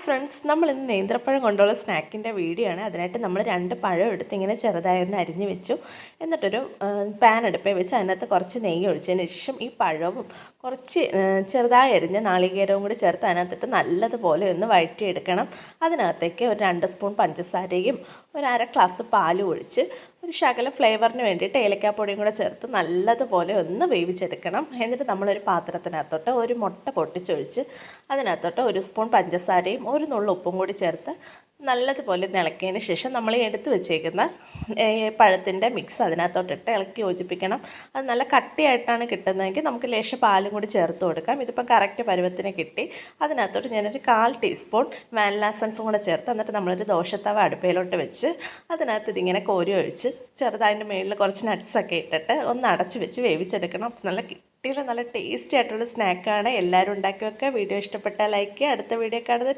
Friends, നമ്മൾ ഇന്ന് നേന്ത്രപ്പഴം കൊണ്ടുള്ള സ്നാക്കിൻ്റെ വീഡിയോ ആണ്. അതിനായിട്ട് നമ്മൾ 2 പഴം എടുത്ത് ഇങ്ങനെ ചെറുതായൊന്ന് അരിഞ്ഞ് വെച്ചു. എന്നിട്ടൊരു പാൻ അടുപ്പേ വെച്ച് അതിനകത്ത് കുറച്ച് നെയ്യ് ഒഴിച്ചതിന് ശേഷം ഈ പഴവും കുറച്ച് ചെറുതായി അരിഞ്ഞ നാളികേരവും കൂടി ചേർത്ത് അതിനകത്തിട്ട് നല്ലതുപോലെ ഒന്ന് വഴറ്റിയെടുക്കണം. അതിനകത്തേക്ക് ഒരു 2 സ്പൂൺ പഞ്ചസാരയും ഒരു 1/2 ഗ്ലാസ് പാലും ഒഴിച്ച് ഒരു ശകല ഫ്ലേവറിന് വേണ്ടിയിട്ട് ഏലക്കാപ്പൊടിയും കൂടെ ചേർത്ത് നല്ലതുപോലെ ഒന്ന് വേവിച്ചെടുക്കണം. എന്നിട്ട് നമ്മളൊരു പാത്രത്തിനകത്തോട്ട് ഒരു മുട്ട പൊട്ടിച്ചൊഴിച്ച് അതിനകത്തോട്ട് 1 സ്പൂൺ പഞ്ചസാരയും ഒരു നുള്ളു ഉപ്പും കൂടി ചേർത്ത് നല്ലതുപോലെ ഇളക്കിയതിന് ശേഷം നമ്മൾ എടുത്ത് വെച്ചേക്കുന്ന പഴത്തിൻ്റെ മിക്സ് അതിനകത്തോട്ടിട്ട് ഇളക്കി യോജിപ്പിക്കണം. അത് നല്ല കട്ടിയായിട്ടാണ് കിട്ടുന്നതെങ്കിൽ നമുക്ക് ലേശം പാലും കൂടി ചേർത്ത് കൊടുക്കാം. ഇതിപ്പോൾ കറക്റ്റ് പരുവത്തിന് കിട്ടി. അതിനകത്തോട്ട് ഞാനൊരു 1/4 ടീസ്പൂൺ വാനില എസൻസും കൂടെ ചേർത്ത് എന്നിട്ട് നമ്മളൊരു ദോശത്തവ അടുപ്പയിലോട്ട് വെച്ച് അതിനകത്ത് ഇതിങ്ങനെ കോരി ഒഴിച്ച് ചെറുതായതിൻ്റെ മുകളിൽ കുറച്ച് നട്ട്സൊക്കെ ഇട്ടിട്ട് ഒന്ന് അടച്ച് വെച്ച് വേവിച്ചെടുക്കണം. നല്ല ടേസ്റ്റി ആയിട്ടുള്ള സ്നാക്കാണ്. എല്ലാവരും ഉണ്ടാക്കി വെക്കുക. വീഡിയോ ഇഷ്ടപ്പെട്ടാൽ ലൈക്ക് ചെയ്യുക. അടുത്ത വീഡിയോ കാണുന്നത്